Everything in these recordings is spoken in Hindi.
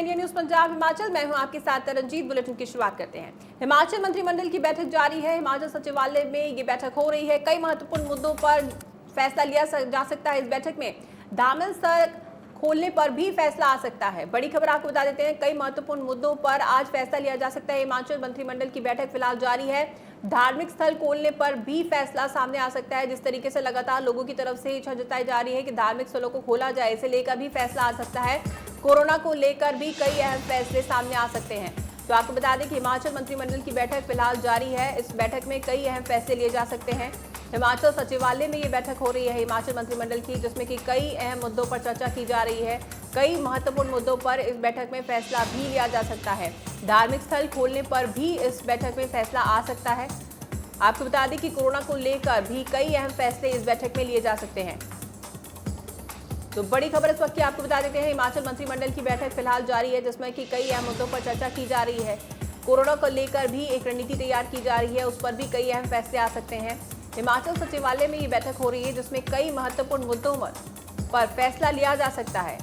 इंडिया न्यूज पंजाब हिमाचल, मैं हूं आपके साथ रंजीत। बुलेटिन की शुरुआत करते हैं। हिमाचल मंत्रिमंडल की बैठक जारी है। हिमाचल सचिवालय में ये बैठक हो रही है। कई महत्वपूर्ण मुद्दों पर फैसला लिया जा सकता है। इस बैठक में दामन सड़क खोलने पर भी फैसला आ सकता है। बड़ी खबर आपको बता देते हैं, कई महत्वपूर्ण मुद्दों पर आज फैसला लिया जा सकता है। हिमाचल मंत्रिमंडल की बैठक फिलहाल जारी है। धार्मिक स्थल खोलने पर भी फैसला सामने आ सकता है। जिस तरीके से लगातार लोगों की तरफ से इच्छा जताई जा रही है कि धार्मिक स्थलों को खोला जाए, इसे लेकर भी फैसला आ सकता है। कोरोना को लेकर भी कई अहम फैसले सामने आ सकते हैं। तो आपको बता दें कि हिमाचल मंत्रिमंडल की बैठक फिलहाल जारी है। इस बैठक में कई अहम फैसले लिए जा सकते हैं। हिमाचल सचिवालय में ये बैठक हो रही है हिमाचल मंत्रिमंडल की, जिसमें कि कई अहम मुद्दों पर चर्चा की जा रही है। कई महत्वपूर्ण मुद्दों पर इस बैठक में फैसला भी लिया जा सकता है। धार्मिक स्थल खोलने पर भी इस बैठक में फैसला आ सकता है। आपको बता दें कि कोरोना को लेकर भी कई अहम फैसले इस बैठक में लिए जा सकते हैं। तो बड़ी खबर इस वक्त की आपको बता देते हैं, हिमाचल मंत्रिमंडल की बैठक फिलहाल जारी है, जिसमें कि कई अहम मुद्दों पर चर्चा की जा रही है। कोरोना को लेकर भी एक रणनीति तैयार की जा रही है, उस पर भी कई अहम फैसले आ सकते हैं। हिमाचल सचिवालय में ये बैठक हो रही है, जिसमें कई महत्वपूर्ण मुद्दों पर फैसला लिया जा सकता है।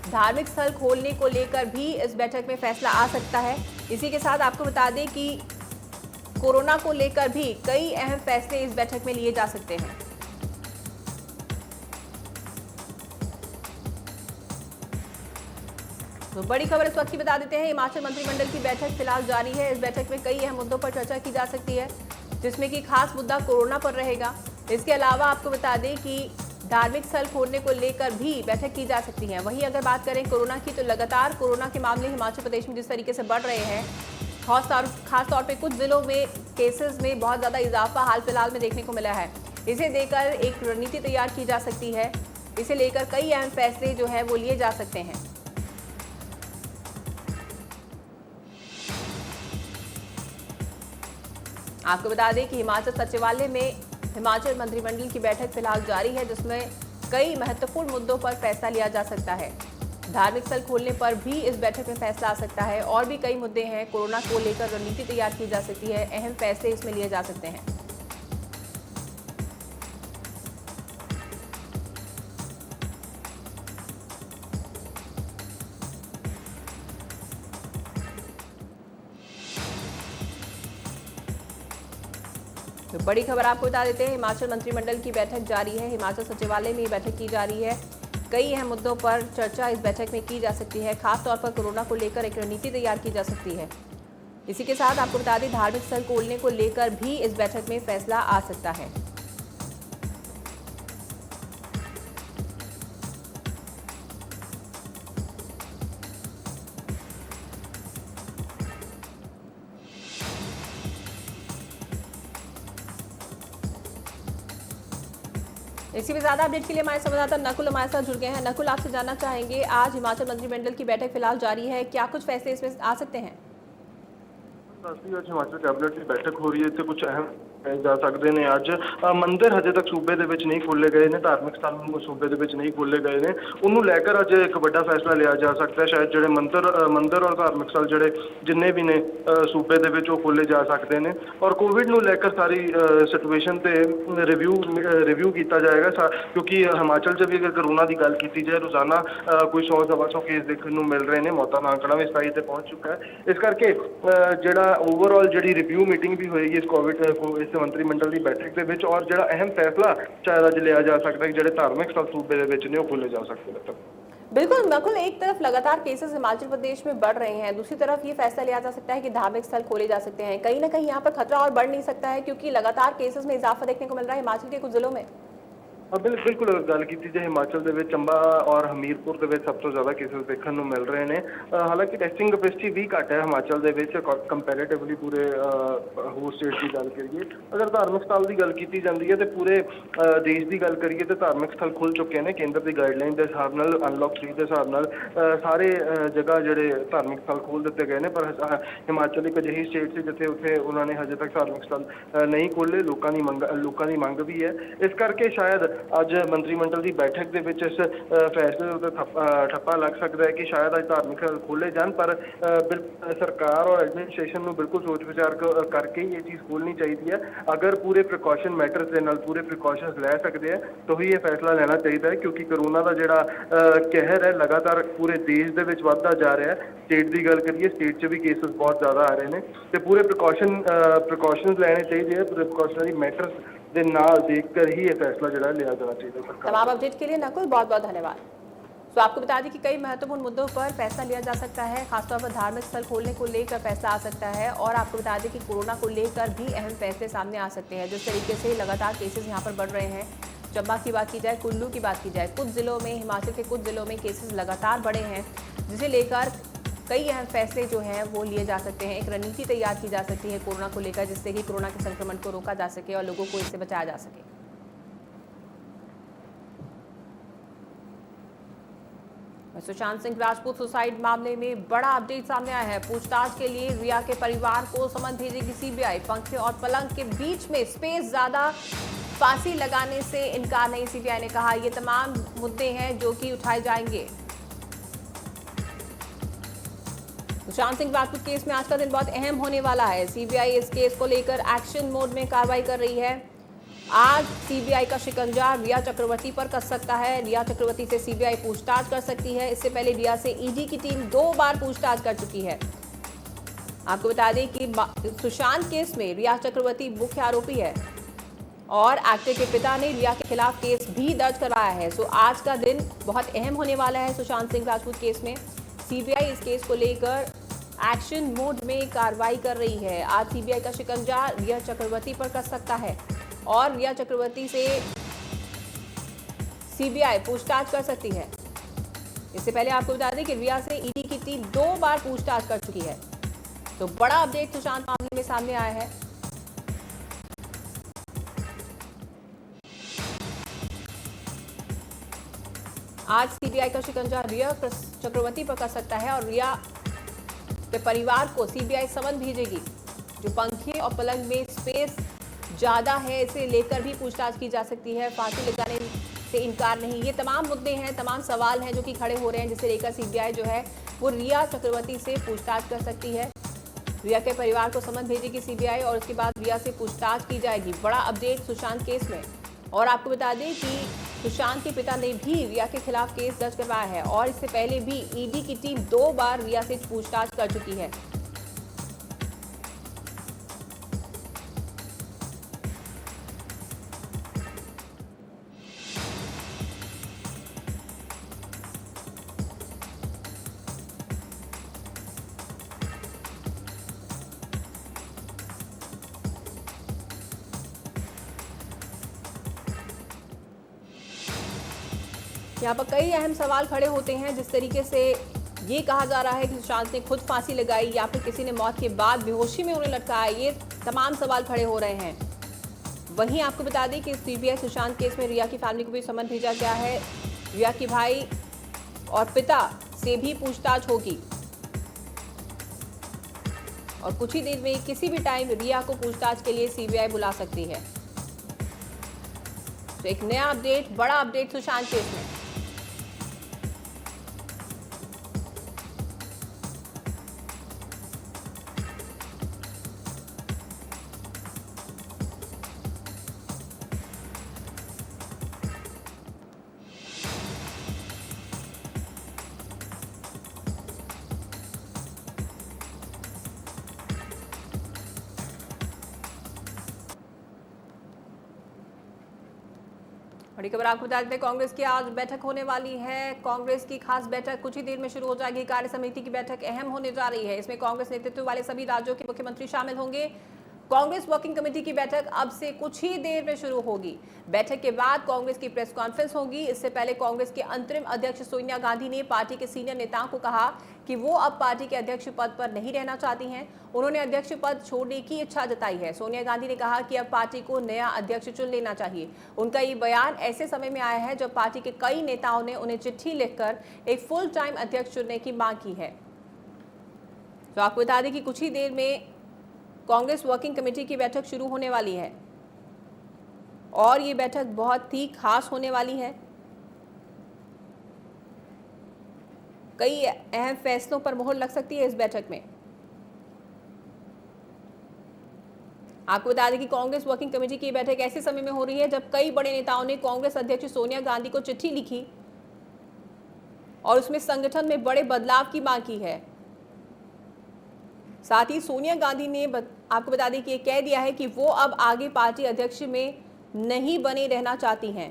धार्मिक स्थल खोलने को लेकर भी इस बैठक में फैसला आ सकता है। इसी के साथ आपको बता दें कि कोरोना को लेकर भी कई अहम फैसले इस बैठक में लिए जा सकते हैं। तो बड़ी खबर इस वक्त की बता देते हैं, हिमाचल मंत्रिमंडल की बैठक फिलहाल जारी है। इस बैठक में कई अहम मुद्दों पर चर्चा की जा सकती है, जिसमें कि खास मुद्दा कोरोना पर रहेगा। इसके अलावा आपको बता दें कि धार्मिक स्थल खोलने को लेकर भी बैठक की जा सकती है। वहीं अगर बात करें कोरोना की, तो लगातार कोरोना के मामले हिमाचल प्रदेश में जिस तरीके से बढ़ रहे हैं, खासतौर पे कुछ जिलों में केसेस में बहुत ज़्यादा इजाफा हाल फिलहाल में देखने को मिला है। इसे देकर एक रणनीति तैयार की जा सकती है। इसे लेकर कई अहम फैसले जो है वो लिए जा सकते हैं। आपको बता दें कि हिमाचल सचिवालय में हिमाचल मंत्रिमंडल की बैठक फिलहाल जारी है, जिसमें कई महत्वपूर्ण मुद्दों पर फैसला लिया जा सकता है। धार्मिक स्थल खोलने पर भी इस बैठक में फैसला आ सकता है। और भी कई मुद्दे हैं। कोरोना को लेकर रणनीति तैयार की जा सकती है। अहम फैसले इसमें लिए जा सकते हैं। तो बड़ी खबर आपको बता देते हैं, हिमाचल मंत्रिमंडल की बैठक जारी है। हिमाचल सचिवालय में ये बैठक की जा रही है। कई अहम मुद्दों पर चर्चा इस बैठक में की जा सकती है। खासतौर पर कोरोना को लेकर एक रणनीति तैयार की जा सकती है। इसी के साथ आपको बता दें, धार्मिक स्थल खोलने को लेकर भी इस बैठक में फैसला आ सकता है। इसी में ज्यादा अपडेट के लिए हमारे संवाददाता नकुल हमारे साथ जुड़ गए हैं। नकुल, आपसे जानना चाहेंगे, आज हिमाचल मंत्रिमंडल की बैठक फिलहाल जारी है, क्या कुछ फैसले इसमें आ सकते हैं? ਅੱਜ ਹਿਮਾਚਲ ਕੈਬਨਿਟ ਦੀ ਬੈਠਕ ਹੋ ਰਹੀ ਹੈ ਤੇ ਕੁਝ ਅਹਿਮ ਜਾ ਸਕਦੇ ਨੇ। ਅੱਜ ਮੰਦਿਰ ਹਜੇ ਤੱਕ ਸੂਬੇ ਦੇ ਵਿੱਚ ਨਹੀਂ ਖੋਲੇ ਗਏ ਨੇ, ਧਾਰਮਿਕ ਸਥਾਨ ਸੂਬੇ ਦੇ ਵਿੱਚ ਨਹੀਂ ਖੋਲੇ ਗਏ ਨੇ। ਉਹਨੂੰ ਲੈ ਕੇ ਅੱਜ ਇੱਕ ਵੱਡਾ ਫੈਸਲਾ ਲਿਆ ਜਾ ਸਕਦਾ ਹੈ। ਸ਼ਾਇਦ ਜਿਹੜੇ ਮੰਦਿਰ ਔਰ ਧਾਰਮਿਕ ਸਥਲ ਜਿਹੜੇ ਜਿੰਨੇ ਵੀ ਨੇ ਸੂਬੇ ਦੇ ਵਿੱਚ ਉਹ ਖੋਲੇ ਜਾ ਸਕਦੇ ਨੇ। ਔਰ ਕੋਵਿਡ ਨੂੰ ਲੈ ਕੇ ਸਾਰੀ ਸਿਚੁਏਸ਼ਨ ਤੇ ਰਿਵਿਊ ਕੀਤਾ ਜਾਏਗਾ, ਕਿਉਂਕਿ ਹਿਮਾਚਲ 'ਚ ਵੀ ਅਗਰ ਕੋਰੋਨਾ ਦੀ ਗੱਲ ਕੀਤੀ ਜਾਏ, ਰੋਜ਼ਾਨਾ ਕੋਈ 100-125 ਕੇਸ ਦੇਖਣ ਨੂੰ ਮਿਲ ਰਹੇ ਨੇ। ਮੌਤਾਂ ਦਾ ਅੰਕੜਾ ਵੀ 27 ਤੇ ਪਹੁੰਚ ਚੁੱਕਾ ਹੈ। ਇਸ ਕਰਕੇ ਜਿਹੜਾ ओवरऑल ਜਿਹੜੀ ਰਿਵਿਊ ਮੀਟਿੰਗ ਵੀ ਹੋਏਗੀ ਇਸ ਮੰਤਰੀ-ਮੰਡਲ ਦੀ ਬੈਠਕ ਦੇ ਵਿੱਚ, ਔਰ ਜਿਹੜਾ ਅਹਿਮ ਫੈਸਲਾ ਸ਼ਾਇਦ ਅੱਜ ਲਿਆ ਜਾ ਸਕਦਾ ਹੈ ਕਿ ਜਿਹੜੇ ਧਾਰਮਿਕ स्थल सूबे ਦੇ ਵਿੱਚ ਨੇ ਉਹ ਖੋਲੇ ਜਾ ਸਕਦੇ ਨੇ। बिल्कुल नकुल, एक तरफ लगातार केसेस हिमाचल प्रदेश में बढ़ रहे हैं, दूसरी तरफ ये फैसला लिया जा सकता है कि धार्मिक स्थल खोले जा सकते हैं। कहीं ना कहीं यहाँ पर खतरा और बढ़ नहीं सकता है, क्योंकि लगातार केसेस में इजाफा देखने को मिल रहा है हिमाचल के कुछ जिलों में। बिल्कुल गल की जाए हिमाचल के चंबा और हमीरपुर के सब तो ज़्यादा केसेस देखने को मिल रहे हैं। हालांकि टेस्टिंग कैपेसिटी भी घट है हिमाचल के कंपैरेटिवली पूरे होर स्टेट की गल करिए। अगर धार्मिक स्थल की गल की जाती है तो पूरे देश की गल करिए तो धार्मिक स्थल खुल चुके हैं केंद्र की गाइडलाइन के हिसाब नाल, अनलॉक 3 के हिसाब नाल सारे जगह जोड़े धार्मिक स्थल खोल दिते गए हैं। पर हिमाचल एक अजिही स्टेट से जिथे उत्थे उन्होंने हजे तक धार्मिक स्थल नहीं खोले। लोगों की मंग भी है, इस करके शायद ਅੱਜ ਮੰਤਰੀਮੰਡਲ ਦੀ ਬੈਠਕ ਦੇ ਵਿੱਚ ਇਸ ਫੈਸਲੇ ਉੱਤੇ ਠੱਪਾ ਲੱਗ ਸਕਦਾ ਹੈ ਕਿ ਸ਼ਾਇਦ ਅੱਜ ਧਾਰਮਿਕ स्थल ਖੋਲੇ ਜਾਣ, ਪਰ ਸਰਕਾਰ ਔਰ ਐਡਮਿਨਿਸਟ੍ਰੇਸ਼ਨ ਨੂੰ ਬਿਲਕੁਲ ਸੋਚ ਵਿਚਾਰ ਕਰਕੇ ਹੀ ਇਹ ਚੀਜ਼ ਖੋਲਣੀ ਚਾਹੀਦੀ ਹੈ। ਅਗਰ ਪੂਰੇ ਪ੍ਰੀਕਾਸ਼ਨ ਮੈਟਰਸ ਦੇ ਨਾਲ ਪੂਰੇ ਪ੍ਰੀਕਾਸ਼ਨਸ ਲੈ ਸਕਦੇ ਆ ਤਾਂ ਹੀ ਇਹ ਫੈਸਲਾ ਲੈਣਾ ਚਾਹੀਦਾ ਹੈ, ਕਿਉਂਕਿ ਕਰੋਨਾ ਦਾ ਜਿਹੜਾ ਕਹਿਰ ਹੈ ਲਗਾਤਾਰ ਪੂਰੇ ਦੇਸ਼ ਦੇ ਵਿੱਚ ਵੱਧਦਾ ਜਾ ਰਿਹਾ ਹੈ। ਸਟੇਟ ਦੀ ਗੱਲ करिए, स्टेट च भी केसेस बहुत ज़्यादा आ रहे हैं तो पूरे प्रिकॉशनस लेने चाहिए, प्रिकॉशनरी मैटर्स ਦੇ ਨਾਲ देखकर ही ये फैसला जो है लिया जाना चाहिए सरकार। तमाम अपडेट के लिए नकुल बहुत बहुत धन्यवाद। तो आपको बता दें कि कई महत्वपूर्ण मुद्दों पर फैसला लिया जा सकता है, खासतौर पर धार्मिक स्थल खोलने को लेकर फैसला आ सकता है और आपको बता दें कि कोरोना को लेकर भी अहम फैसले सामने आ सकते हैं। जिस तरीके से लगातार केसेस यहाँ पर बढ़ रहे हैं, चंबा की बात की जाए, कुल्लू की बात की जाए, कुछ जिलों में, हिमाचल के कुछ जिलों में केसेस लगातार बढ़े हैं, जिसे लेकर कई अहम फैसले जो हैं वो लिए जा सकते हैं। एक रणनीति तैयार की जा सकती है कोरोना को लेकर, जिससे कि कोरोना के संक्रमण को रोका जा सके और लोगों को इससे बचाया जा सके। सुशांत सिंह राजपूत सुसाइड मामले में बड़ा अपडेट सामने आया है। पूछताछ के लिए रिया के परिवार को समन भेजेगी सीबीआई। पंखे और पलंग के बीच में स्पेस ज्यादा, फांसी लगाने से इनकार नहीं, सीबीआई ने कहा। ये तमाम मुद्दे हैं जो कि उठाए जाएंगे। सुशांत सिंह राजपूत केस में आज का दिन बहुत अहम होने वाला है। सीबीआई इस केस को लेकर एक्शन मोड में कार्रवाई कर रही है। आज सीबीआई का शिकंजा रिया चक्रवर्ती पर कस सकता है। रिया चक्रवर्ती से सीबीआई पूछताछ कर सकती है। इससे पहले रिया से ईडी की टीम 2 बार पूछताछ कर चुकी है। आपको बता दें कि सुशांत केस में रिया चक्रवर्ती मुख्य आरोपी है और एक्टर के पिता ने रिया के खिलाफ केस भी दर्ज कराया है। सो आज का दिन बहुत अहम होने वाला है सुशांत सिंह राजपूत केस में। सीबीआई इस केस को लेकर एक्शन मोड में कार्रवाई कर रही है। आज सीबीआई का शिकंजा रिया चक्रवर्ती पर कस सकता है और रिया चक्रवर्ती से सीबीआई पूछताछ कर सकती है। इससे पहले आपको बता दें कि रिया से ईडी की टीम 2 बार पूछताछ कर चुकी है। तो बड़ा अपडेट सुशांत मामले में सामने आया है। आज सीबीआई का शिकंजा रिया चक्रवर्ती पर कर सकता है और रिया के परिवार को सीबीआई समन भेजेगी। जो पंखे और पलंग में स्पेस ज्यादा है, इसे लेकर भी पूछताछ की जा सकती है। फांसी लगाने से इनकार नहीं, ये तमाम मुद्दे हैं, तमाम सवाल हैं जो कि खड़े हो रहे हैं, जिसे लेकर सीबीआई जो है वो रिया चक्रवर्ती से पूछताछ कर सकती है। रिया के परिवार को समन भेजेगी सीबीआई और उसके बाद रिया से पूछताछ की जाएगी। बड़ा अपडेट सुशांत केस में। और आपको बता दें कि सुशांत के पिता ने भी रिया के खिलाफ केस दर्ज करवाया है और इससे पहले भी ईडी की टीम 2 बार रिया से पूछताछ कर चुकी है। यहाँ पर कई अहम सवाल खड़े होते हैं। जिस तरीके से ये कहा जा रहा है कि सुशांत ने खुद फांसी लगाई या फिर किसी ने मौत के बाद बेहोशी में उन्हें लटकाया, ये तमाम सवाल खड़े हो रहे हैं। वहीं आपको बता दें कि सीबीआई सुशांत केस में रिया की फैमिली को भी समन भेजा गया है। रिया के भाई और पिता से भी पूछताछ होगी और कुछ ही देर में किसी भी टाइम रिया को पूछताछ के लिए सीबीआई बुला सकती है। तो एक नया अपडेट, बड़ा अपडेट सुशांत केस में। बड़ी खबर आपको बता देते हैं, कांग्रेस की आज बैठक होने वाली है। कांग्रेस की खास बैठक कुछ ही देर में शुरू हो जाएगी। कार्य समिति की बैठक अहम होने जा रही है। इसमें कांग्रेस नेतृत्व वाले सभी राज्यों के मुख्यमंत्री शामिल होंगे। कांग्रेस वर्किंग कमेटी की बैठक अब से कुछ ही देर में शुरू होगी। बैठक के बाद कांग्रेस की प्रेस कॉन्फ्रेंस होगी। इससे पहले कांग्रेस के अंतरिम अध्यक्ष सोनिया गांधी ने पार्टी के सीनियर नेताओं को कहा कि वो अब पार्टी के अध्यक्ष पद पर नहीं रहना चाहती हैं। उन्होंने अध्यक्ष पद छोड़ने की इच्छा जताई है। सोनिया गांधी ने कहा कि अब पार्टी को नया अध्यक्ष चुन लेना चाहिए। उनका ये बयान ऐसे समय में आया है जब पार्टी के कई नेताओं ने उन्हें चिट्ठी लिखकर एक फुल टाइम अध्यक्ष चुनने की मांग की है। तो आपको बता दें कि कुछ ही देर में कांग्रेस वर्किंग कमेटी की बैठक शुरू होने वाली है। और ये बैठक बहुत ही खास होने वाली है। कई अहम फैसलों पर मुहर लग सकती है इस बैठक में। आपको बता दें कि कांग्रेस वर्किंग कमेटी की बैठक ऐसे समय में हो रही है जब कई बड़े नेताओं ने कांग्रेस अध्यक्ष सोनिया गांधी को चिट्ठी लिखी और उसमें संगठन में बड़े बदलाव की मांग की है। साथ ही सोनिया गांधी ने आपको बता दें कि कह दिया है कि वो अब आगे पार्टी अध्यक्ष में नहीं बने रहना चाहती हैं।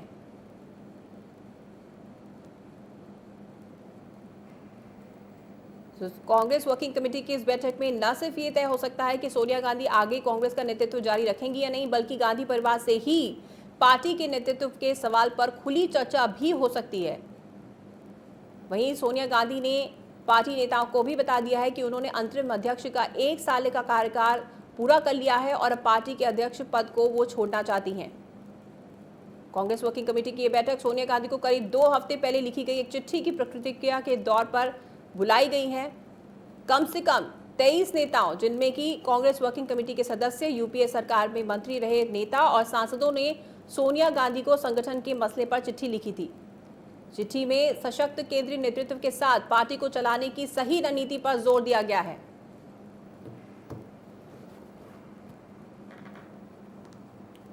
कांग्रेस वर्किंग कमेटी की इस बैठक में न सिर्फ ये तय हो सकता है कि सोनिया गांधी आगे कांग्रेस का नेतृत्व जारी रखेंगी या नहीं, बल्कि गांधी परिवार से ही पार्टी के नेतृत्व के सवाल पर खुली चर्चा भी हो सकती है। वहीं सोनिया गांधी ने पार्टी नेताओं को भी बता दिया है कि उन्होंने अंतरिम अध्यक्ष का 1 साल का कार्यकाल पूरा कर लिया है और अब पार्टी के अध्यक्ष पद को वो छोड़ना चाहती हैं। कांग्रेस वर्किंग कमेटी की यह बैठक सोनिया गांधी को करीब 2 हफ्ते पहले लिखी गई एक चिट्ठी की प्रतिक्रिया के दौर पर बुलाई गई हैं। कम से कम 23 नेताओं, जिनमें कि कांग्रेस वर्किंग कमेटी के सदस्य, यूपीए सरकार में मंत्री रहे नेता और सांसदों ने सोनिया गांधी को संगठन के मसले पर चिट्ठी लिखी थी। चिट्ठी में सशक्त केंद्रीय नेतृत्व के साथ पार्टी को चलाने की सही रणनीति पर जोर दिया गया है।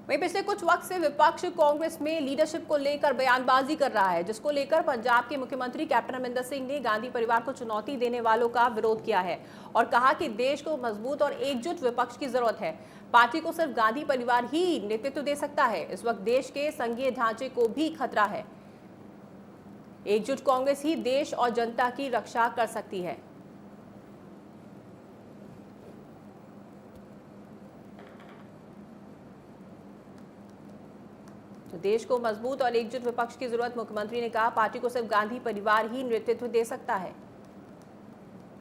वहीं पिछले कुछ वक्त से विपक्ष कांग्रेस में लीडरशिप को लेकर बयानबाजी कर रहा है, जिसको लेकर पंजाब के मुख्यमंत्री कैप्टन अमरिंदर सिंह ने गांधी परिवार को चुनौती देने वालों का विरोध किया है और कहा कि देश को मजबूत और एकजुट विपक्ष की जरूरत है। पार्टी को सिर्फ गांधी परिवार ही नेतृत्व दे सकता है। इस वक्त देश के संघीय ढांचे को भी खतरा है। एकजुट कांग्रेस ही देश और जनता की रक्षा कर सकती है। तो देश को मजबूत और एकजुट विपक्ष की जरूरत, मुख्यमंत्री ने कहा। पार्टी को सिर्फ गांधी परिवार ही नेतृत्व दे सकता है।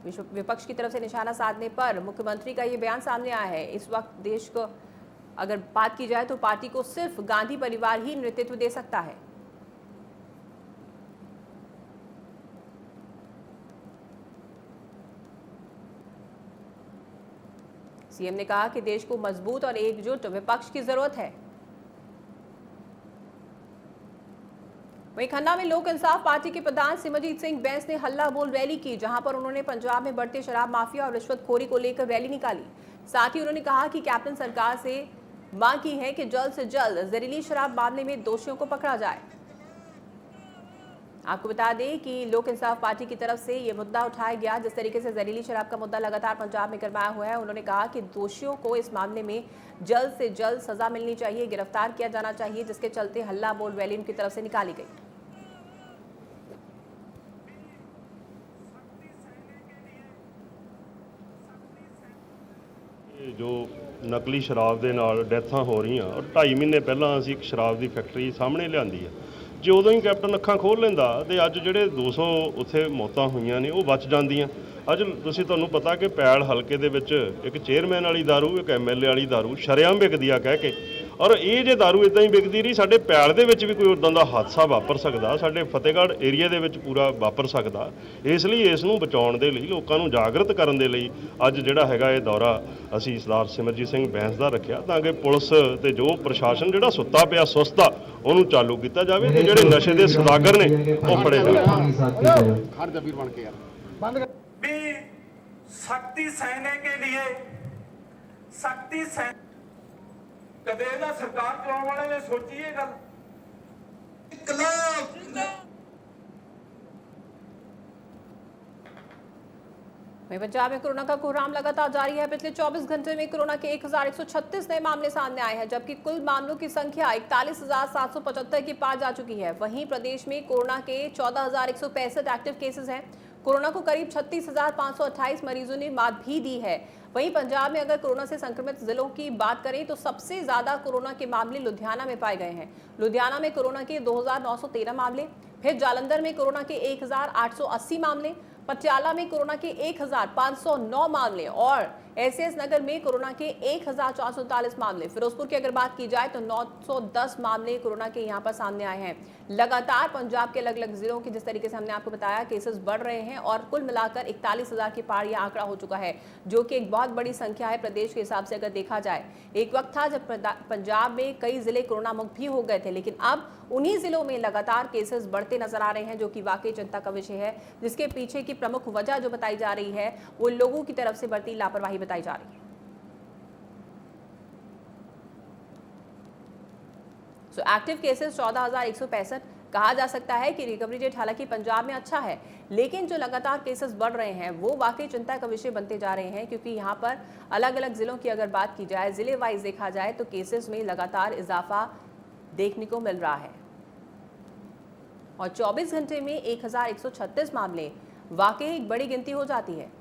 विपक्ष की तरफ से निशाना साधने पर मुख्यमंत्री का यह बयान सामने आया है। इस वक्त देश को अगर बात की जाए तो पार्टी को सिर्फ गांधी परिवार ही नेतृत्व दे सकता है। सीएम ने कहा कि देश को मजबूत और एकजुट विपक्ष की जरूरत है। वहीं खन्ना में लोक इंसाफ पार्टी के प्रधान सिमरजीत सिंह बैंस ने हल्ला बोल रैली की, जहां पर उन्होंने पंजाब में बढ़ते शराब माफिया और रिश्वतखोरी को लेकर रैली निकाली। साथ ही उन्होंने कहा कि कैप्टन सरकार से मांग की है कि जल्द से जल्द जहरीली शराब मामले में दोषियों को पकड़ा जाए। आपको बता दें कि लोक इंसाफ पार्टी की तरफ से यह मुद्दा उठाया गया। जिस तरीके से जहरीली शराब का मुद्दा लगातार पंजाब में गरमाया हुआ है, उन्होंने कहा कि दोषियों को इस मामले में जल्द से जल्द सजा मिलनी चाहिए, गिरफ्तार किया जाना चाहिए, जिसके चलते हल्ला बोल रैली उनकी तरफ से निकाली गई। जो नकली शराब ਦੇ ਨਾਲ ਡੈਥਾਂ ਹੋ ਰਹੀਆਂ ਔਰ 2.5 ਮਹੀਨੇ ਪਹਿਲਾਂ ਅਸੀਂ ਇੱਕ ਸ਼ਰਾਬ ਦੀ ਫੈਕਟਰੀ ਸਾਹਮਣੇ ਲਿਆਂਦੀ ਹੈ। ਜੇ ਉਦੋਂ ਹੀ ਕੈਪਟਨ ਅੱਖਾਂ ਖੋਲ੍ਹ ਲੈਂਦਾ ਤੇ ਅੱਜ ਜਿਹੜੇ 200 ਉੱਥੇ ਮੌਤਾਂ ਹੋਈਆਂ ਨੇ ਉਹ ਬਚ ਜਾਂਦੀਆਂ। ਅੱਜ ਤੁਹਾਨੂੰ ਪਤਾ ਕਿ ਪੈਲ ਹਲਕੇ ਦੇ ਵਿੱਚ ਇੱਕ ਚੇਅਰਮੈਨ ਵਾਲੀ ਦਾਰੂ, ਇੱਕ ਐਮਐਲਏ ਵਾਲੀ ਦਾਰੂ ਸ਼ਰੇਆਮ ਵਿਕਦੀ ਆ ਕਹਿ ਕੇ, ਔਰ ਇਹ ਜੇ ਦਾਰੂ ਇਦਾਂ ਹੀ ਵਿਕਦੀ ਰਹੀ ਸਾਡੇ ਪੈਲ ਦੇ ਵਿੱਚ ਵੀ ਕੋਈ ਉਦਾਂ ਦਾ ਹਾਦਸਾ ਵਾਪਰ ਸਕਦਾ, ਸਾਡੇ ਫਤਿਹਗੜ੍ਹ ਏਰੀਆ ਦੇ ਵਿੱਚ ਪੂਰਾ ਵਾਪਰ ਸਕਦਾ। ਇਸ ਲਈ ਇਸ ਨੂੰ ਬਚਾਉਣ ਦੇ ਲਈ, ਲੋਕਾਂ ਨੂੰ ਜਾਗਰਤ ਕਰਨ ਦੇ ਲਈ ਅੱਜ ਜਿਹੜਾ ਹੈਗਾ ਇਹ ਦੌਰਾ ਅਸੀਂ ਸਰਦਾਰ ਸਿਮਰਜੀਤ ਸਿੰਘ ਬੈਂਸ ਦਾ ਰੱਖਿਆ, ਤਾਂ ਕਿ ਪੁਲਿਸ ਤੇ ਜੋ ਪ੍ਰਸ਼ਾਸਨ ਜਿਹੜਾ ਸੁੱਤਾ ਪਿਆ ਸੁਸਤਾ ਉਹਨੂੰ ਚਾਲੂ ਕੀਤਾ ਜਾਵੇ ਤੇ ਜਿਹੜੇ ਨਸ਼ੇ ਦੇ ਸੌਦਾਗਰ ਨੇ ਉਹ ਫੜੇ ਜਾਣ। हर जबीर बन के यार भी शक्ति सहने के लिए शक्ति सह कदे ना सरकार चलाने वाले ने सोची ये गल वहीं पंजाब में कोरोना का कोहराम लगातार जारी है। पिछले 24 घंटे में कोरोना के 1136 नए मामले सामने आए हैं, जबकि कुल मामलों की संख्या 41,775 के पार जा चुकी है। वहीं प्रदेश में कोरोना के 14,165 एक्टिव केसेस हैं। कोरोना को करीब 36,528 मरीजों ने मात भी दी है। वहीं पंजाब में अगर कोरोना से संक्रमित जिलों की बात करें तो सबसे ज्यादा कोरोना के मामले लुधियाना में पाए गए हैं। लुधियाना में कोरोना के 2,913 मामले, फिर जालंधर में कोरोना के 1,880 मामले, पटियाला में कोरोना के 1,509 मामले और एसएएस नगर में कोरोना के 1439 मामले। फिरोजपुर की अगर बात की जाए तो 910 मामले कोरोना के यहां पर सामने आए हैं। लगातार पंजाब के अलग अलग जिलों की जिस तरीके से हमने आपको बताया केसेस बढ़ रहे हैं और कुल मिलाकर 41,000 के पार यह आंकड़ा हो चुका है, जो कि एक बहुत बड़ी संख्या है प्रदेश के हिसाब से अगर देखा जाए। एक वक्त था जब पंजाब में कई जिले कोरोना मुक्त भी हो गए थे, लेकिन अब उन्हीं जिलों में लगातार केसेस बढ़ते नजर आ रहे हैं, जो कि वाकई चिंता का विषय है, जिसके पीछे की प्रमुख वजह जो बताई जा रही है वो लोगों की तरफ से बढ़ती लापरवाही बताई जा रही है। Active cases 14,165। कहा जा सकता है कि रिकवरी रेट हालांकि पंजाब में अच्छा है, लेकिन जो लगातार केसेस बढ़ रहे हैं वो वाकई चिंता का विषय बनते जा रहे हैं, क्योंकि यहाँ पर अलग अलग जिलों की अगर बात की जाए, जिले वाइज देखा जाए तो केसेस में लगातार इजाफा देखने को मिल रहा है और 24 घंटे में 1,136 मामले वाकई एक बड़ी गिनती हो जाती है।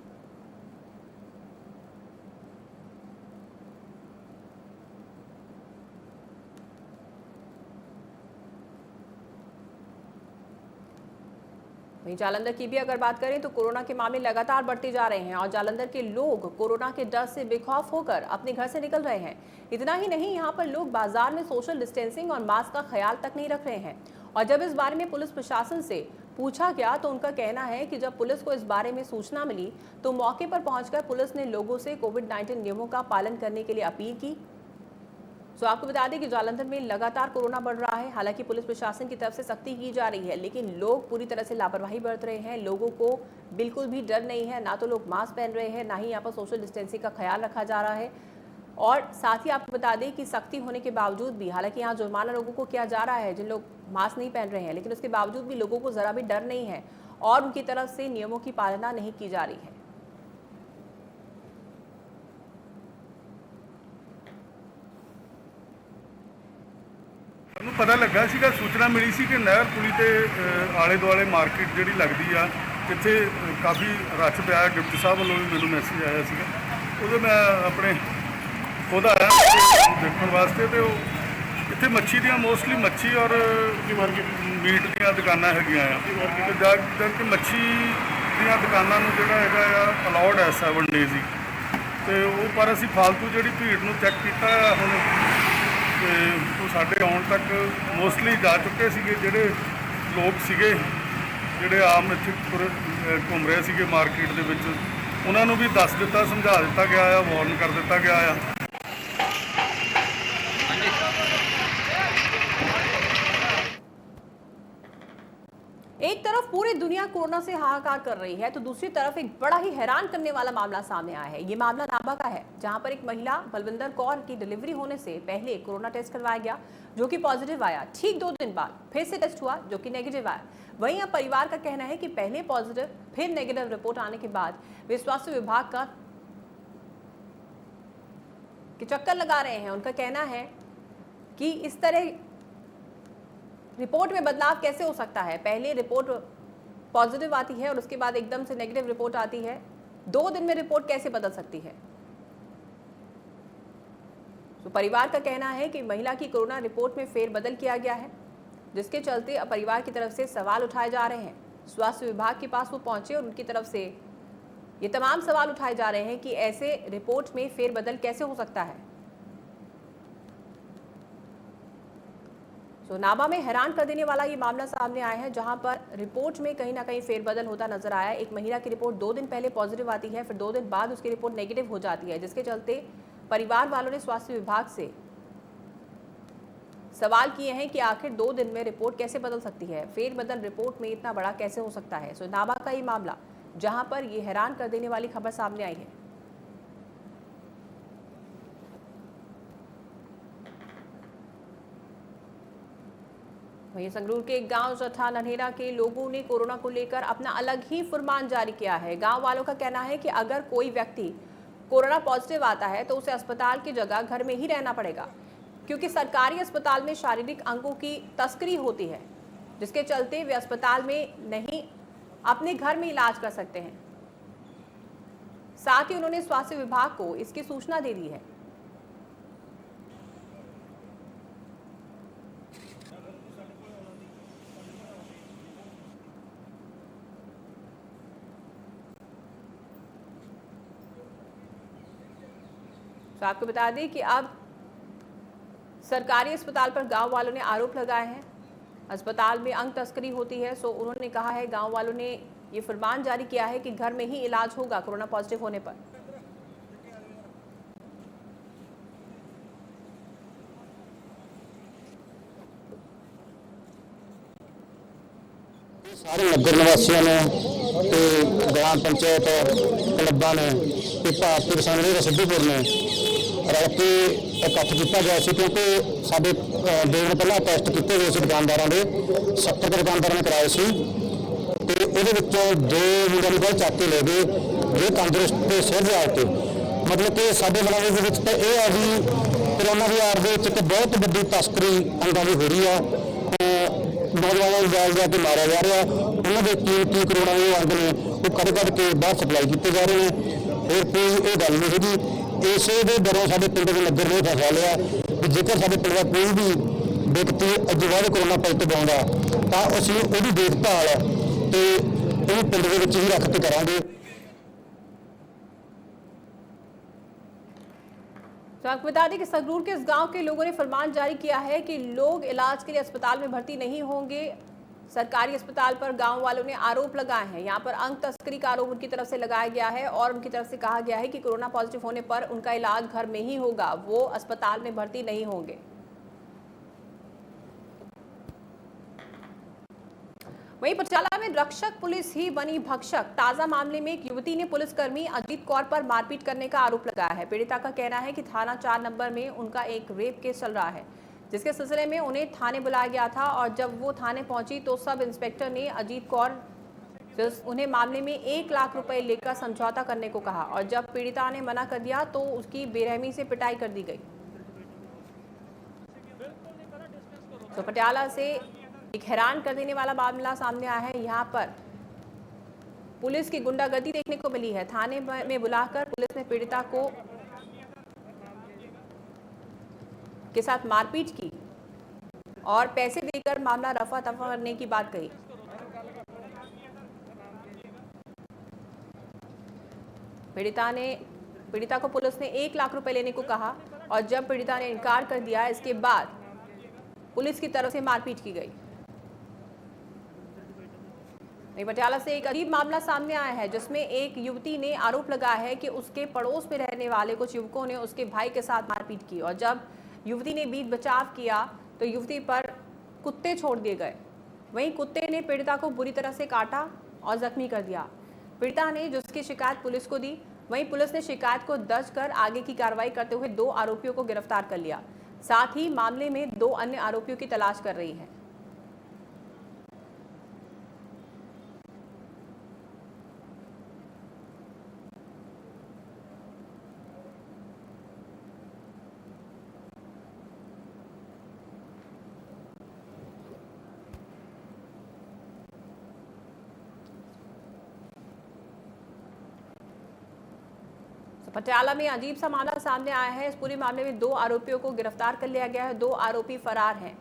वहीं जालंधर की भी अगर बात करें तो कोरोना के मामले लगातार बढ़ते जा रहे हैं और जालंधर के लोग कोरोना के डर से बेखौफ होकर अपने घर से निकल रहे हैं। इतना ही नहीं, यहाँ पर लोग बाजार में सोशल डिस्टेंसिंग और मास्क का ख्याल तक नहीं रख रहे हैं। और जब इस बारे में पुलिस प्रशासन से पूछा गया तो उनका कहना है कि जब पुलिस को इस बारे में सूचना मिली तो मौके पर पहुंचकर पुलिस ने लोगों से कोविड-19 नियमों का पालन करने के लिए अपील की। आपको बता दें कि जालंधर में लगातार कोरोना बढ़ रहा है। हालांकि पुलिस प्रशासन की तरफ से सख्ती की जा रही है, लेकिन लोग पूरी तरह से लापरवाही बरत रहे हैं। लोगों को बिल्कुल भी डर नहीं है, ना तो लोग मास्क पहन रहे हैं, ना ही यहाँ पर सोशल डिस्टेंसिंग का ख्याल रखा जा रहा है। और साथ ही आपको बता दें कि सख्ती होने के बावजूद भी, हालांकि यहाँ जुर्माना लोगों को किया जा रहा है जिन लोग मास्क नहीं पहन रहे हैं, लेकिन उसके बावजूद भी लोगों को जरा भी डर नहीं है और उनकी तरफ से नियमों की पालना नहीं की जा रही है। ਸਾਨੂੰ ਪਤਾ ਲੱਗਾ ਸੀਗਾ, ਸੂਚਨਾ ਮਿਲੀ ਸੀ ਕਿ ਨਹਿਰ ਪੁਲੀ ਤੇ ਆਲੇ ਦੁਆਲੇ ਮਾਰਕੀਟ ਜਿਹੜੀ ਲੱਗਦੀ ਆ, ਇੱਥੇ ਕਾਫੀ ਰੱਛ ਪਿਆ ਹੈ। ਡਿਪਟੀ ਸਾਹਿਬ ਵੱਲੋਂ ਵੀ ਮੈਨੂੰ ਮੈਸੇਜ ਆਇਆ ਸੀਗਾ, ਉਦੋਂ ਮੈਂ ਆਪਣੇ ਖੁਦ ਆਇਆ ਦੇਖਣ ਵਾਸਤੇ। ਤੇ ਉਹ ਇੱਥੇ ਮੱਛੀ ਦੀਆਂ ਮੋਸਟਲੀ ਮੱਛੀ ਔਰ ਮੀਟ ਦੀਆਂ ਦੁਕਾਨਾਂ ਹੈਗੀਆਂ ਆ, ਤੇ ਜਦ ਕਿ ਮੱਛੀ ਦੀਆਂ ਦੁਕਾਨਾਂ ਨੂੰ ਜਿਹੜਾ ਹੈਗਾ ਆ ਅਲਾਉਡ ਹੈ 7 ਡੇਜ਼ ਹੀ। ਤੇ ਉਹ ਪਰ ਅਸੀਂ ਫਾਲਤੂ ਜਿਹੜੀ ਭੀੜ ਨੂੰ ਚੈੱਕ ਕੀਤਾ ਹੁਣ, ਤੇ ਉਹ ਸਾਡੇ ਆਉਣ ਤੱਕ ਮੋਸਟਲੀ ਜਾ ਚੁੱਕੇ ਸੀਗੇ। ਜਿਹੜੇ ਲੋਕ ਸੀਗੇ ਜਿਹੜੇ ਆਮ ਇੱਥੇ ਘੁੰਮ ਰਹੇ ਸੀਗੇ ਮਾਰਕੀਟ ਦੇ ਵਿੱਚ, ਉਹਨਾਂ ਨੂੰ ਵੀ ਦੱਸ ਦਿੱਤਾ, ਸਮਝਾ ਦਿੱਤਾ ਗਿਆ ਆ, ਵਾਰਨ ਕਰ ਦਿੱਤਾ ਗਿਆ ਆ। एक तरफ पूरी दुनिया कोरोना से हाहाकार कर रही है तो दूसरी तरफ एक बड़ा ही हैरान करने वाला मामला सामने आया है। ये मामला नाभा का है, जहां पर एक महिला बलविंदर कौर की डिलीवरी होने से पहले कोरोना टेस्ट करवाया गया, जो कि पॉजिटिव आया। ठीक 2 दिन बाद फिर से टेस्ट हुआ, जो कि नेगेटिव आया। वहीं अब परिवार का कहना है कि पहले पॉजिटिव फिर नेगेटिव रिपोर्ट आने के बाद वे स्वास्थ्य विभाग का चक्कर लगा रहे हैं। उनका कहना है कि इस तरह रिपोर्ट में बदलाव कैसे हो सकता है। पहले रिपोर्ट पॉजिटिव आती है और उसके बाद एकदम से नेगेटिव रिपोर्ट आती है, 2 दिन में रिपोर्ट कैसे बदल सकती है। तो परिवार का कहना है कि महिला की कोरोना रिपोर्ट में फेरबदल किया गया है, जिसके चलते अब परिवार की तरफ से सवाल उठाए जा रहे हैं। स्वास्थ्य विभाग के पास वो पहुंचे और उनकी तरफ से ये तमाम सवाल उठाए जा रहे हैं कि ऐसे रिपोर्ट में फेरबदल कैसे हो सकता है। तो नाभा में हैरान कर देने वाला ये मामला सामने आया है, जहां पर रिपोर्ट में कहीं ना कहीं फेरबदल होता नजर आया। एक महिला की रिपोर्ट 2 दिन पहले पॉजिटिव आती है, फिर 2 दिन बाद उसकी रिपोर्ट नेगेटिव हो जाती है, जिसके चलते परिवार वालों ने स्वास्थ्य विभाग से सवाल किए हैं कि आखिर 2 दिन में रिपोर्ट कैसे बदल सकती है, फेरबदल रिपोर्ट में इतना बड़ा कैसे हो सकता है। सो नाभा का ये मामला, जहां पर ये हैरान कर देने वाली खबर सामने आई है। वहीं संगरूर के गांव जट्ठा नन्हेरा के लोगों ने कोरोना को लेकर अपना अलग ही फरमान जारी किया है। गांव वालों का कहना है कि अगर कोई व्यक्ति कोरोना पॉजिटिव आता है तो उसे अस्पताल की जगह घर में ही रहना पड़ेगा, क्योंकि सरकारी अस्पताल में शारीरिक अंगों की तस्करी होती है, जिसके चलते वे अस्पताल में नहीं अपने घर में इलाज कर सकते हैं। साथ ही उन्होंने स्वास्थ्य विभाग को इसकी सूचना दे दी है। तो आपको बता दें कि अब सरकारी अस्पताल पर गांव वालों ने आरोप लगाए हैं। अस्पताल में अंग तस्करी होती है, सो उन्होंने कहा है, गांव वालों ने ये फरमान जारी किया है कि घर में ही इलाज होगा कोरोना पॉजिटिव होने पर। सारे नगर निवासियों ने ते ग्राम पंचायत क्लब्बा ने ते भारतीय किसान यूनियन सिद्धूपुर ने रल के इकट्ठ किया गया सी, क्योंकि साढ़े 2 दिन पहला टेस्ट किए गए दुकानदारों के 70 दुकानदारों ने कराए सी ते उहदे विचों 2 मुंडियां नूं गल चक के ले गए जो तंदुरुस्त ते सेहतयाब थे। मतलब कि साडे मलाजे दे विच तां इह आ भी कोरोना की आड़ दे विच इक बहुत वड्डी तस्करी अंगां दी हो रही है। नौजवानों को जाल जाके मारा जा रहा, उन्होंने कीमती करोड़ों के अंग ने वो कड़ कड़ के बाहर सप्लाई किए जा रहे हैं। फिर कोई ये गल नहीं होगी, इसे दरों साढ़े पिंड के नगर ने फैसला लिया कि जेकर साढ़े पिंड का कोई भी व्यक्ति अज बाद कोरोना पॉजिटिव आउंदा तो असीं उहदी देखभाल ते उहनूं पिंड दे विच ही रख के करांगे। तो आपको बता दें कि संगरूर के इस गांव के लोगों ने फरमान जारी किया है कि लोग इलाज के लिए अस्पताल में भर्ती नहीं होंगे। सरकारी अस्पताल पर गांव वालों ने आरोप लगाए हैं। यहां पर अंग तस्करी का आरोप उनकी तरफ से लगाया गया है और उनकी तरफ से कहा गया है कि कोरोना पॉजिटिव होने पर उनका इलाज घर में ही होगा, वो अस्पताल में भर्ती नहीं होंगे। वहीं पटियाला में रक्षक पुलिस ही बनी भक्षक। ताजा मामले में एक युवती ने पुलिसकर्मी अजीत कौर पर मारपीट करने का आरोप लगाया है। पीड़िता का कहना है कि थाना 4 नंबर में उनका एक रेप केस चल रहा है, जिसके सिलसिले में उन्हें थाने बुलाया गया था और जब वो थाने पहुंची तो सब इंस्पेक्टर ने अजीत कौर उन्हें मामले में 1 लाख रुपए लेकर समझौता करने को कहा और जब पीड़िता ने मना कर दिया तो उसकी बेरहमी से पिटाई कर दी गई। तो पटियाला से एक हैरान कर देने वाला मामला सामने आया है। यहाँ पर पुलिस की गुंडागर्दी देखने को मिली है। थाने में बुलाकर पुलिस ने पीड़िता के साथ मारपीट की और पैसे देकर मामला रफा दफा करने की बात कही। पीड़िता को पुलिस ने 1 लाख रुपए लेने को कहा और जब पीड़िता ने इनकार कर दिया, इसके बाद पुलिस की तरफ से मारपीट की गई। पटियाला से एक अजीब मामला सामने आया है, जिसमें एक युवती ने आरोप लगाया है कि उसके पड़ोस में रहने वाले कुछ युवकों ने उसके भाई के साथ मारपीट की और जब युवती ने बीच बचाव किया तो युवती पर कुत्ते छोड़ दिए गए। वहीं कुत्ते ने पीड़िता को बुरी तरह से काटा और जख्मी कर दिया। पीड़िता ने जिसकी शिकायत पुलिस को दी, वहीं पुलिस ने शिकायत को दर्ज कर आगे की कार्रवाई करते हुए 2 आरोपियों को गिरफ्तार कर लिया। साथ ही मामले में 2 अन्य आरोपियों की तलाश कर रही है। पटियाला में अजीब सा मामला सामने आया है। इस पूरे मामले में 2 आरोपियों को गिरफ्तार कर लिया गया है, 2 आरोपी फरार हैं।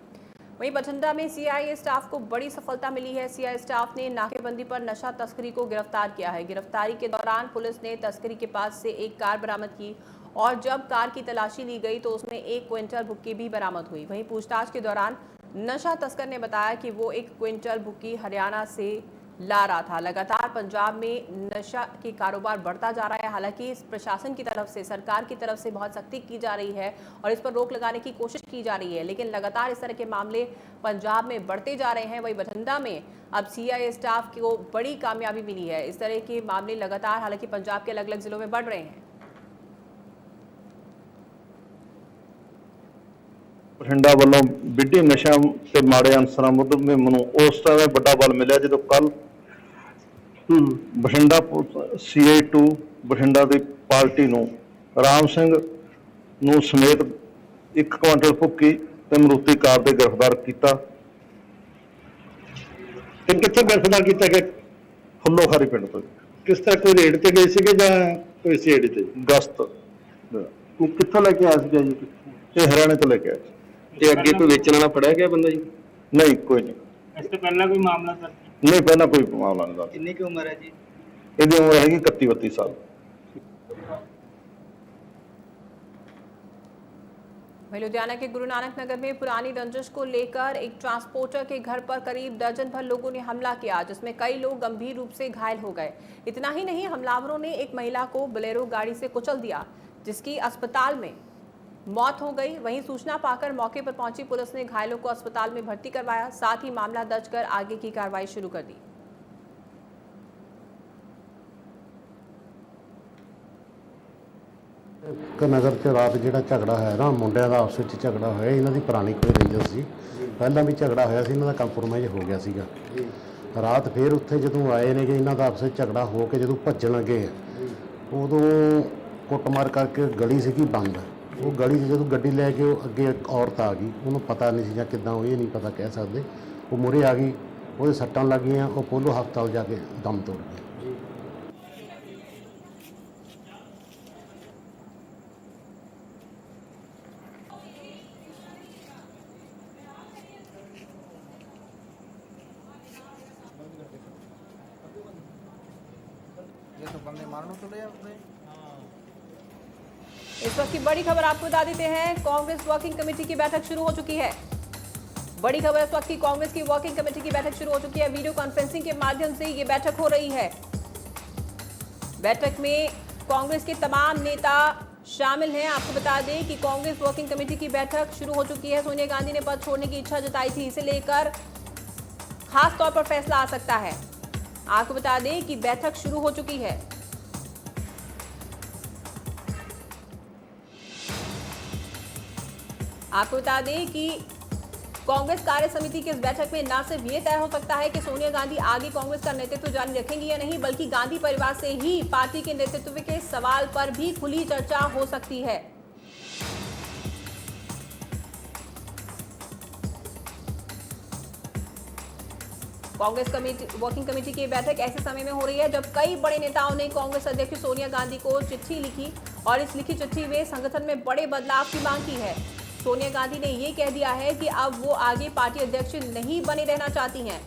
वहीं बठिंडा में सीआईए स्टाफ को बड़ी सफलता मिली है। सीआईए स्टाफ ने नाकेबंदी पर नशा तस्करी को गिरफ्तार किया है। गिरफ्तारी के दौरान पुलिस ने तस्करी के पास से एक कार बरामद की और जब कार की तलाशी ली गई तो उसमें 1 क्विंटल भुक्की भी बरामद हुई। वहीं पूछताछ के दौरान नशा तस्कर ने बताया कि वो 1 क्विंटल भुक्की हरियाणा से ला रहा था। लगातार पंजाब में नशा की कारोबार बढ़ता जा रहा है। हालांकि इस प्रशासन की तरफ से, सरकार की तरफ से बहुत सख्ती की जा रही है और इस पर रोक लगाने की कोशिश की जा रही है, लेकिन लगातार इस तरह के मामले पंजाब में बढ़ते जा रहे हैं। वहीं बठिंडा में अब सीआईए स्टाफ को बड़ी कामयाबी मिली है। इस तरह के मामले लगातार हालांकि पंजाब के अलग अलग जिलों में बढ़ रहे हैं। बठिंडा वालों विढी नशा ते माड़े अंसरां मुहिम नूं उस समय बड़ा बल मिलिया जो कल बठिंडा CI2 बठिंडा की पार्टी नूं राम सिंह नूं समेत 1 क्विंटल भुक्की ते मरूती कार दे गिरफ्तार किया। कित्थों गिरफ्तार किया गया? फुल्लो खारी पिंड तो। किस तरह कोई रेड ते गए सीगे जां कोई सीआईडी ते? गश्त कित्थों लेके आया सीगा जी? ये हरियाणे तो लेके आए। ते अगे कोई बेचण वाला फड़िया गया बंदा जी? नहीं, कोई नहीं। इससे पहला कोई मामला दर्ज? नहीं, पहला कोई मामला नहीं दर्ज। कितनी की उम्र है जी? ਇਹਦੀ ਉਮਰ ਹੈਗੀ 31-32 ਸਾਲ। वहीं लुधियाना के गुरु नानक नगर में पुरानी रंजिश को लेकर एक ट्रांसपोर्टर के घर पर करीब दर्जन भर लोगों ने हमला किया, जिसमें कई लोग गंभीर रूप से घायल हो गए। इतना ही नहीं, हमलावरों ने एक महिला को बोलेरो गाड़ी से कुचल दिया, जिसकी अस्पताल में मौत हो गई। वहीं सूचना पाकर मौके पर पहुंची पुलिस ने घायलों को अस्पताल में भर्ती करवाया, साथ ही मामला दर्ज कर आगे की कार्रवाई शुरू कर दी। ਨਗਰ 'ਚ ਰਾਤ ਜਿਹੜਾ ਝਗੜਾ ਹੋਇਆ ਨਾ, ਮੁੰਡਿਆਂ ਦਾ ਆਪਸ ਵਿੱਚ ਝਗੜਾ ਹੋਇਆ, ਇਹਨਾਂ ਦੀ ਪੁਰਾਣੀ ਕੋਈ ਰੰਜਿਸ਼ ਸੀ, ਪਹਿਲਾਂ ਵੀ ਝਗੜਾ ਹੋਇਆ ਸੀ, ਇਹਨਾਂ ਦਾ ਕੰਪਰੋਮਾਈਜ਼ ਹੋ ਗਿਆ ਸੀਗਾ। ਰਾਤ ਫਿਰ ਉੱਥੇ ਜਦੋਂ ਆਏ ਨੇ ਕਿ ਇਹਨਾਂ ਦਾ ਆਪਸ ਵਿੱਚ ਝਗੜਾ ਹੋ ਕੇ ਜਦੋਂ ਭੱਜਣ ਲੱਗੇ ਉਦੋਂ ਕੁੱਟਮਾਰ ਕਰਕੇ ਗਲੀ ਸੀਗੀ ਬੰਦ, ਉਹ ਗਲੀ 'ਚ ਜਦੋਂ ਗੱਡੀ ਲੈ ਕੇ ਉਹ ਅੱਗੇ ਇੱਕ ਔਰਤ ਆ ਗਈ, ਉਹਨੂੰ ਪਤਾ ਨਹੀਂ ਸੀ ਜਾਂ ਕਿੱਦਾਂ ਹੋਈ ਇਹ ਨਹੀਂ ਪਤਾ ਕਹਿ ਸਕਦੇ, ਉਹ ਮੂਹਰੇ ਆ ਗਈ, ਉਹਦੇ ਸੱਟਾਂ ਲੱਗੀਆਂ, ਉਹ ਪੋਲੋ ਹਸਪਤਾਲ ਜਾ ਕੇ ਦਮ ਤੋੜ ਗਈ। इस वक्त की बड़ी खबर आपको बता देते हैं, कांग्रेस वर्किंग कमेटी की बैठक शुरू हो चुकी है। बड़ी खबर इस वक्त की कांग्रेस की वर्किंग कमेटी की बैठक शुरू हो चुकी है। वीडियो कॉन्फ्रेंसिंग के माध्यम से ये बैठक हो रही है। बैठक में कांग्रेस के तमाम नेता शामिल हैं। आपको बता दें कि कांग्रेस वर्किंग कमेटी की बैठक शुरू हो चुकी है। सोनिया गांधी ने पद छोड़ने की इच्छा जताई थी, इसे लेकर खास तौर पर फैसला आ सकता है। आपको बता दें कि बैठक शुरू हो चुकी है। आपको बता दें कि कांग्रेस कार्य समिति की इस बैठक में न सिर्फ ये तय हो सकता है कि सोनिया गांधी आगे कांग्रेस का नेतृत्व जारी रखेंगी या नहीं, बल्कि गांधी परिवार से ही पार्टी के नेतृत्व के सवाल पर भी खुली चर्चा हो सकती है। कांग्रेस वर्किंग कमेटी की बैठक ऐसे समय में हो रही है जब कई बड़े नेताओं ने कांग्रेस अध्यक्ष सोनिया गांधी को चिट्ठी लिखी और इस लिखी चिट्ठी में संगठन में बड़े बदलाव की मांग की है। सोनिया गांधी ने ये कह दिया है कि अब वो आगे पार्टी अध्यक्ष नहीं बने रहना चाहती हैं।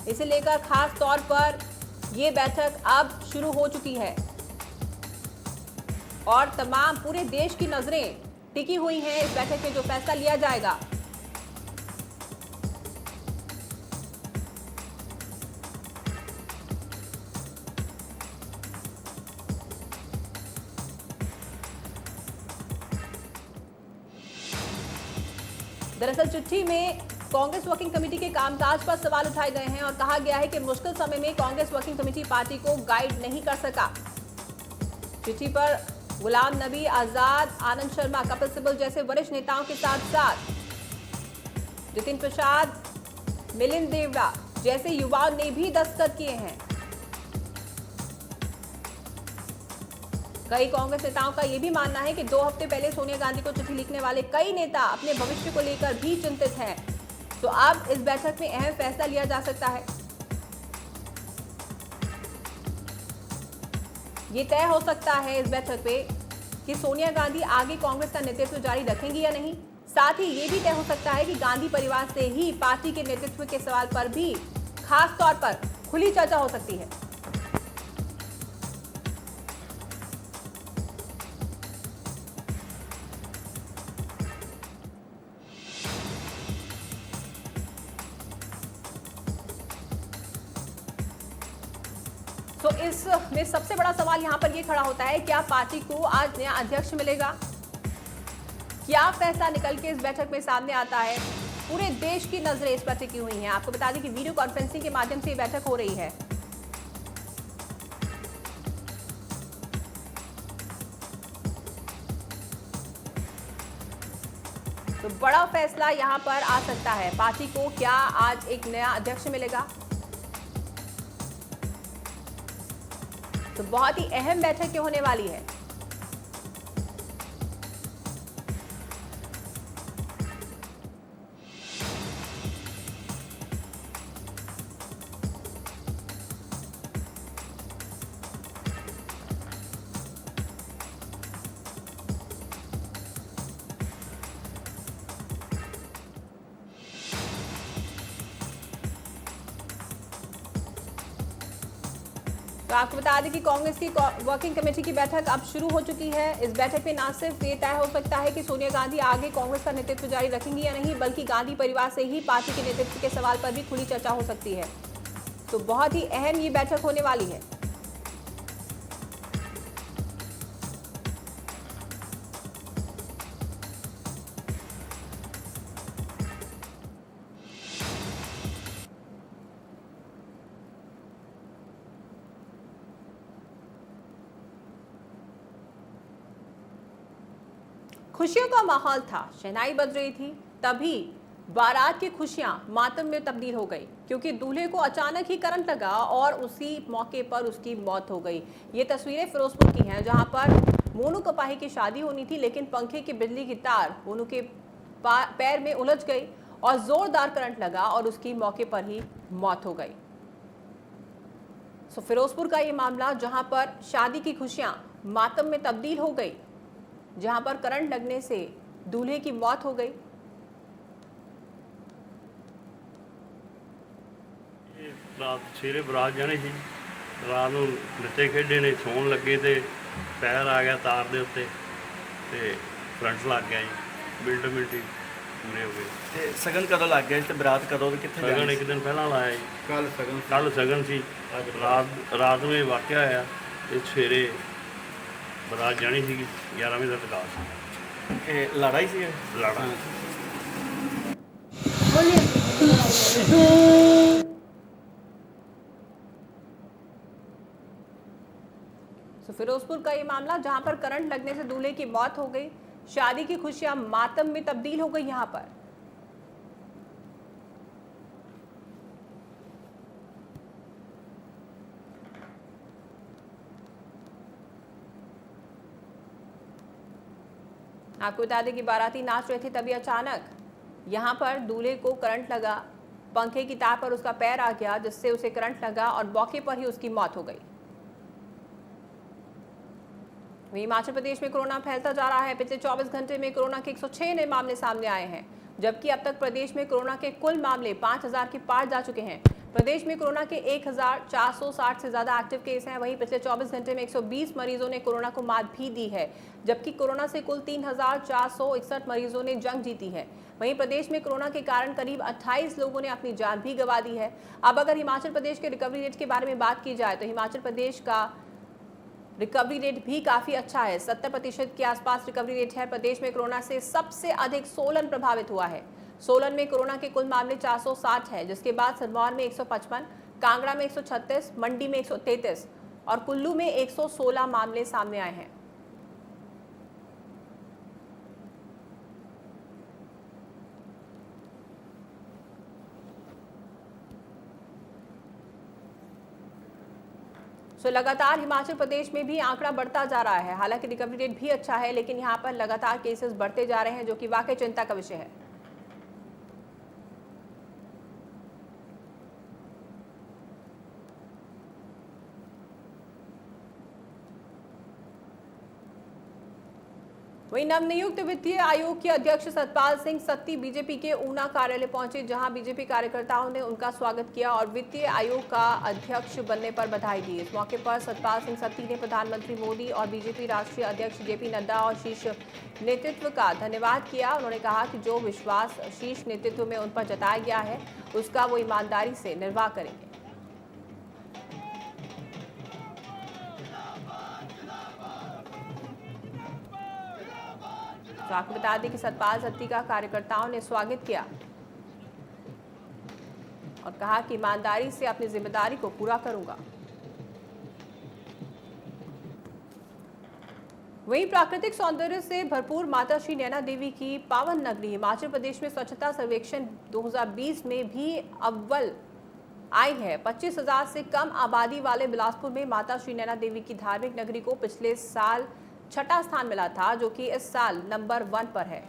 इसे लेकर खास तौर पर ये बैठक अब शुरू हो चुकी है और तमाम पूरे देश की नजरें टिकी हुई हैं इस बैठक में जो फैसला लिया जाएगा। दरअसल चिट्ठी में कांग्रेस वर्किंग कमेटी के कामकाज पर सवाल उठाए गए हैं और कहा गया है कि मुश्किल समय में कांग्रेस वर्किंग कमेटी पार्टी को गाइड नहीं कर सका। चिट्ठी पर गुलाम नबी आजाद, आनंद शर्मा, कपिल सिब्बल जैसे वरिष्ठ नेताओं के साथ साथ जितिन प्रसाद, मिलिंद देवड़ा जैसे युवाओं ने भी दस्तखत किए हैं। कई कांग्रेस नेताओं का यह भी मानना है कि 2 हफ्ते पहले सोनिया गांधी को चिट्ठी लिखने वाले कई नेता अपने भविष्य को लेकर भी चिंतित हैं। तो अब इस बैठक में अहम फैसला लिया जा सकता है। ये तय हो सकता है इस बैठक पे कि सोनिया गांधी आगे कांग्रेस का नेतृत्व जारी रखेंगी या नहीं। साथ ही ये भी तय हो सकता है कि गांधी परिवार से ही पार्टी के नेतृत्व के सवाल पर भी खास तौर पर खुली चर्चा हो सकती है। तो इसमें सबसे बड़ा सवाल यहाँ पर ये खड़ा होता है, क्या पार्टी को आज नया अध्यक्ष मिलेगा? क्या फैसला निकल के इस बैठक में सामने आता है? पूरे देश की नजरें इस पर टिकी हुई हैं। आपको बता दें कि वीडियो कॉन्फ्रेंसिंग के माध्यम से ये बैठक हो रही है। तो बड़ा फैसला यहाँ पर आ सकता है। पार्टी को क्या आज एक नया अध्यक्ष मिलेगा? तो बहुत ही अहम बैठक होने वाली है। तो आपको बता दें कि कांग्रेस की वर्किंग कमेटी की बैठक अब शुरू हो चुकी है। इस बैठक में न सिर्फ ये तय हो सकता है कि सोनिया गांधी आगे कांग्रेस का नेतृत्व जारी रखेंगी या नहीं, बल्कि गांधी परिवार से ही पार्टी के नेतृत्व के सवाल पर भी खुली चर्चा हो सकती है। तो बहुत ही अहम ये बैठक होने वाली है। खुशियों का माहौल था, शहनाई बज रही थी, तभी बारात की खुशियां मातम में तब्दील हो गई, क्योंकि दूल्हे को अचानक ही करंट लगा और उसी मौके पर उसकी मौत हो गई। ये तस्वीरें फिरोजपुर की हैं, जहां पर मोनू कपाही की शादी होनी थी, लेकिन पंखे की बिजली की तार मोनू के पैर में उलझ गई और जोरदार करंट लगा और उसकी मौके पर ही मौत हो गई। फिरोजपुर का ये मामला, जहां पर शादी की खुशियां मातम में तब्दील हो गई, जहां पर करंट लगने से दूल्हे की मौत हो गई। रात सवेरे बरात जाने ਸੀ ਰਾਤ ਨੂੰ ਨੱਚੇ ਖੇਡੇ ਨੇ, ਸੌਣ ਲੱਗੇ ਤੇ ਪੈਰ ਆ ਗਿਆ ਤਾਰ ਦੇ ਉੱਤੇ ਤੇ ਕਰੰਟ ਲੱਗ ਗਿਆ ਜੀ। ਮਿੰਟ ਹੀ ਪੂਰੇ ਹੋ ਗਏ। ਤੇ ਸਗਨ ਕਦੋਂ ਲੱਗ ਗਿਆ ਤੇ ਬਰਾਤ ਕਦੋਂ ਤੇ ਕਿੱਥੇ ਸਗਨ ਇੱਕ ਦਿਨ ਪਹਿਲਾਂ ਲਾਇਆ ਜੀ। ਕੱਲ ਸਗਨ ਸੀ, ਰਾਤ ਨੂੰ ਇਹ ਵਾਕਿਆ ਹੋਇਆ ਤੇ ਸਵੇਰੇ ਬਰਾਤ ਜਾਣੀ ਸੀਗੀ। 11 ਵਜੇ ਤੱਕ ਆ ਸੀ। ਇਹ ਲੜਾਈ ਸੀ ਲੜਾ फिरोजपुर का ये मामला, जहां पर करंट लगने से दूल्हे की मौत हो गई, शादी की खुशियां मातम में तब्दील हो गई। यहां पर आपको बता दें कि बाराती नाच रहे थे, तभी अचानक यहां पर दूल्हे को करंट लगा, पंखे की तार पर उसका पैर आ गया, जिससे उसे करंट लगा और मौके पर ही उसकी मौत हो गई। हिमाचल प्रदेश में कोरोना फैलता जा रहा है। पिछले 24 घंटे में कोरोना के 106 नए मामले सामने आए हैं, जबकि अब तक प्रदेश में कोरोना के कुल मामले 5000 के पार जा चुके हैं। प्रदेश में कोरोना के 1460 से ज्यादा एक्टिव केस हैं। वहीं पिछले 24 घंटे में 120 मरीजों ने कोरोना को मात भी दी है, जबकि कोरोना से कुल 3461 मरीजों ने जंग जीती है। वहीं प्रदेश में कोरोना के कारण करीब 28 लोगों ने अपनी जान भी गंवा दी है। अब अगर हिमाचल प्रदेश के रिकवरी रेट के बारे में बात की जाए तो हिमाचल प्रदेश का रिकवरी रेट भी काफी अच्छा है। 70% के आसपास रिकवरी रेट है। प्रदेश में कोरोना से सबसे अधिक सोलन प्रभावित हुआ है। सोलन में कोरोना के कुल मामले 460 है, जिसके बाद सिरमौर में 155, कांगड़ा में 136, मंडी में 133 और कुल्लू में 116 मामले सामने आए हैं। लगातार हिमाचल प्रदेश में भी आंकड़ा बढ़ता जा रहा है। हालांकि रिकवरी रेट भी अच्छा है, लेकिन यहां पर लगातार केसेस बढ़ते जा रहे हैं, जो कि वाकई चिंता का विषय है। वहीं नवनियुक्त वित्तीय आयोग के अध्यक्ष सतपाल सिंह सत्ती बीजेपी के ऊना कार्यालय पहुंचे, जहां बीजेपी कार्यकर्ताओं ने उनका स्वागत किया और वित्तीय आयोग का अध्यक्ष बनने पर बधाई दी। इस मौके पर सतपाल सिंह सत्ती ने प्रधानमंत्री मोदी और बीजेपी राष्ट्रीय अध्यक्ष जेपी नड्डा और शीर्ष नेतृत्व का धन्यवाद किया। उन्होंने कहा कि जो विश्वास शीर्ष नेतृत्व में उन पर जताया गया है, उसका वो ईमानदारी से निर्वाह करेंगे। तो आपको बता दें कि सतपाल सत्ती का कार्यकर्ताओं ने स्वागत किया और कहा कि ईमानदारी से अपनी जिम्मेदारी को पूरा करूंगा। वहीं प्राकृतिक सौंदर्य से भरपूर माता श्री नैना देवी की पावन नगरी हिमाचल प्रदेश में स्वच्छता सर्वेक्षण 2020 में भी अव्वल आई है। 25,000 से कम आबादी वाले बिलासपुर में माता श्री नैना देवी की धार्मिक नगरी को पिछले साल 6ठा स्थान मिला था, जो कि इस साल नंबर 1 पर है।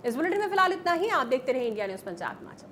इस बुलेटिन में फिलहाल इतना ही। आप देखते रहे इंडिया न्यूज पंजाब हिमाचल।